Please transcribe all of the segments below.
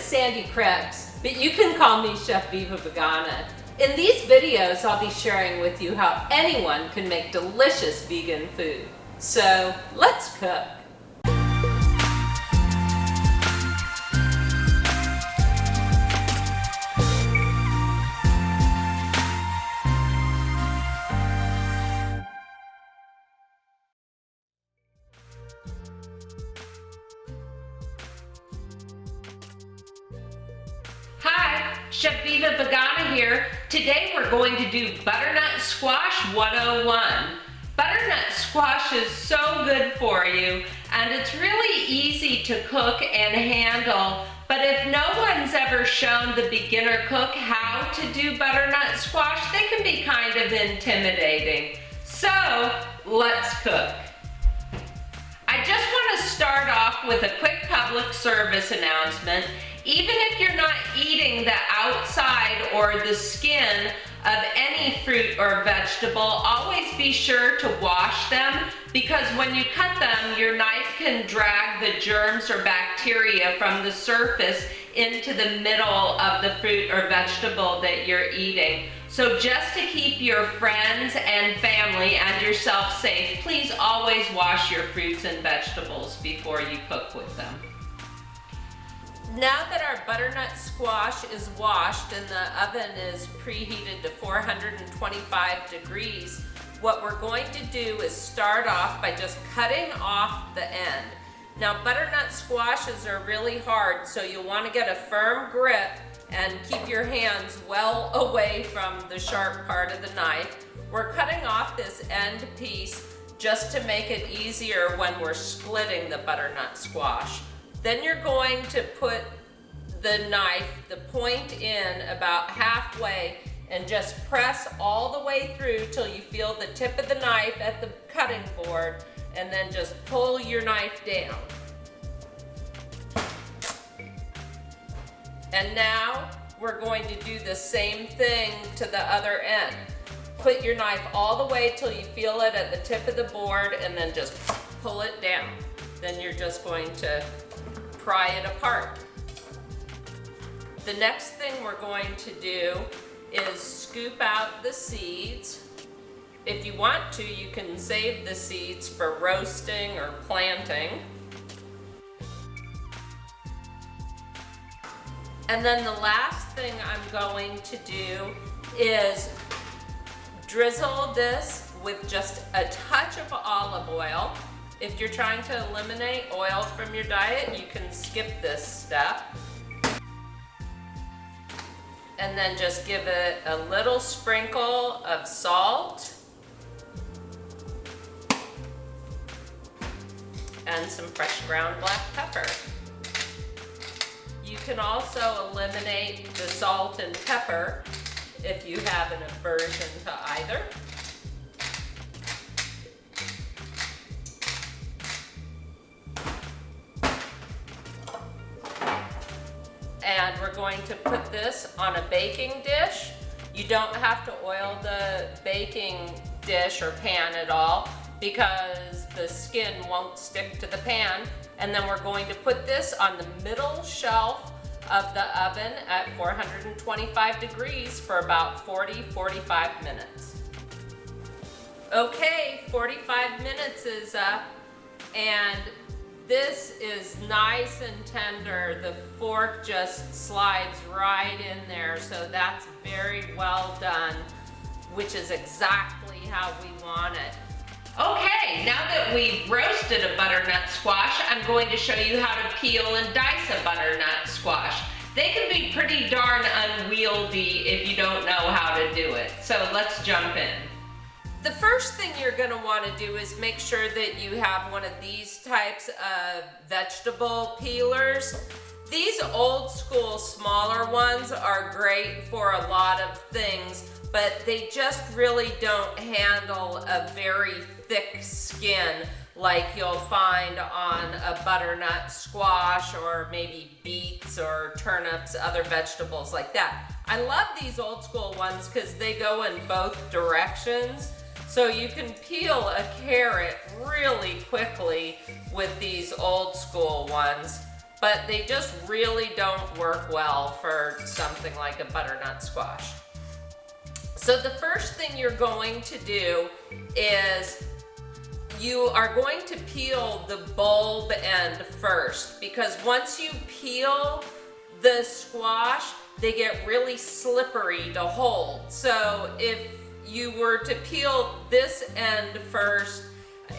Sandy Krebs, but you can call me Chef Viva Vegana. In these videos, I'll be sharing with you how anyone can make delicious vegan food. So, let's cook. Hi, Chef Viva Vegana here. Today we're going to do Butternut Squash 101. Butternut squash is so good for you, and it's really easy to cook and handle, but if no one's ever shown the beginner cook how to do butternut squash, they can be kind of intimidating. So, let's cook. I just want to start off with a quick public service announcement. Even if you're not eating the outside or the skin of any fruit or vegetable, always be sure to wash them, because when you cut them, your knife can drag the germs or bacteria from the surface into the middle of the fruit or vegetable that you're eating. So just to keep your friends and family and yourself safe, please always wash your fruits and vegetables before you cook with them. Now that our butternut squash is washed and the oven is preheated to 425 degrees, what we're going to do is start off by just cutting off the end. Now, butternut squashes are really hard, so you'll want to get a firm grip and keep your hands well away from the sharp part of the knife. We're cutting off this end piece just to make it easier when we're splitting the butternut squash. Then you're going to put the knife, the point in about halfway, and just press all the way through till you feel the tip of the knife at the cutting board, and then just pull your knife down. And now we're going to do the same thing to the other end. Put your knife all the way till you feel it at the tip of the board, and then just pull it down. Then you're just going to pry it apart. The next thing we're going to do is scoop out the seeds. If you want to, you can save the seeds for roasting or planting. And then the last thing I'm going to do is drizzle this with just a touch of olive oil. If you're trying to eliminate oil from your diet, you can skip this step. And then just give it a little sprinkle of salt and some fresh ground black pepper. You can also eliminate the salt and pepper if you have an aversion to either. And we're going to put this on a baking dish. You don't have to oil the baking dish or pan at all, because the skin won't stick to the pan. And then we're going to put this on the middle shelf of the oven at 425 degrees for about 40-45 minutes. Okay, 45 minutes is up, and this is nice and tender. The fork just slides right in there, so that's very well done, which is exactly how we want it. Okay, now that we've roasted a butternut squash, I'm going to show you how to peel and dice a butternut squash. They can be pretty darn unwieldy if you don't know how to do it. So let's jump in. The first thing you're going to want to do is make sure that you have one of these types of vegetable peelers. These old school smaller ones are great for a lot of things, but they just really don't handle a very thick skin like you'll find on a butternut squash or maybe beets or turnips, other vegetables like that. I love these old school ones because they go in both directions. So you can peel a carrot really quickly with these old school ones. but they just really don't work well for something like a butternut squash. So the first thing you're going to do is you are going to peel the bulb end first, because once you peel the squash, they get really slippery to hold. So if you were to peel this end first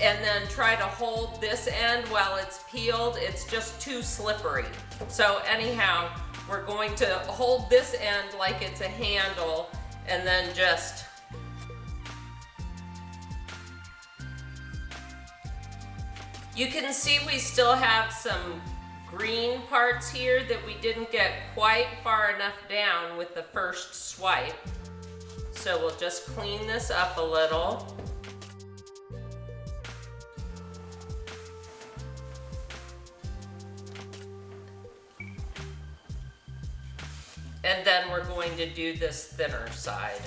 and then try to hold this end while it's peeled, it's just too slippery. So anyhow, we're going to hold this end like it's a handle and then just you can see we still have some green parts here that we didn't get quite far enough down with the first swipe. So we'll just clean this up a little. And then we're going to do this thinner side.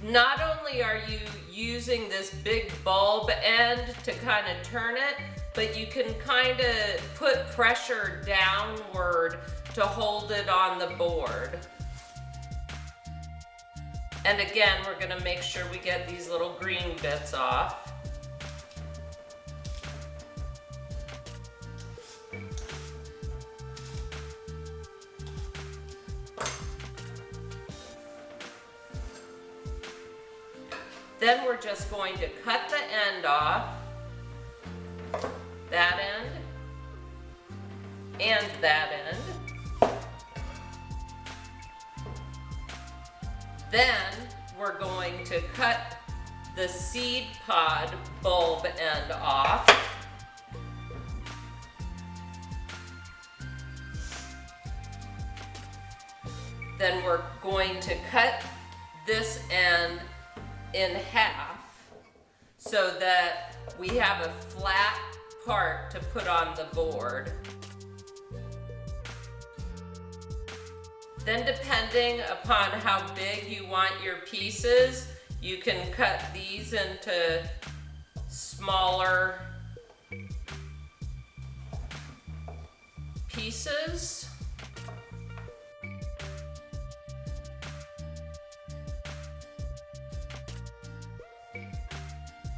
Not only are you using this big bulb end to kind of turn it, but you can kind of put pressure downward to hold it on the board. And again, we're going to make sure we get these little green bits off. Then we're just going to cut the end off, that end, and that end. Then we're going to cut the seed pod bulb end off. Then we're going to cut this end in half so that we have a flat part to put on the board. Then depending upon how big you want your pieces, you can cut these into smaller pieces.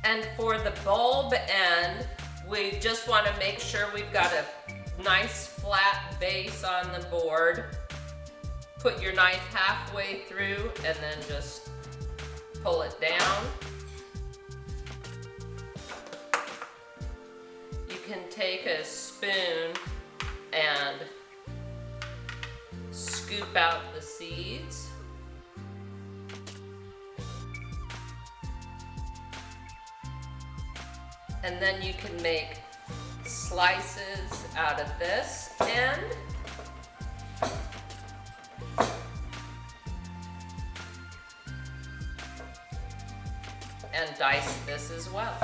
And for the bulb end, we just want to make sure we've got a nice flat base on the board. Put your knife halfway through and then just pull it down. You can take a spoon and scoop out the seeds. And then you can make slices out of this end. And dice this as well.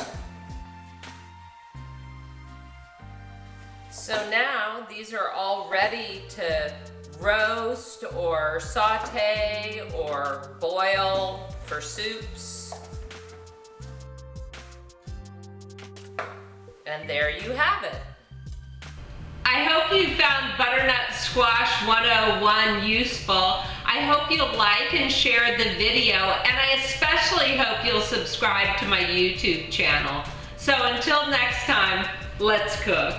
So now these are all ready to roast or saute or boil for soups. And there you have it. I hope you found Butternut Squash 101 useful. I hope you'll like and share the video, and I especially hope you'll subscribe to my YouTube channel. So until next time, let's cook.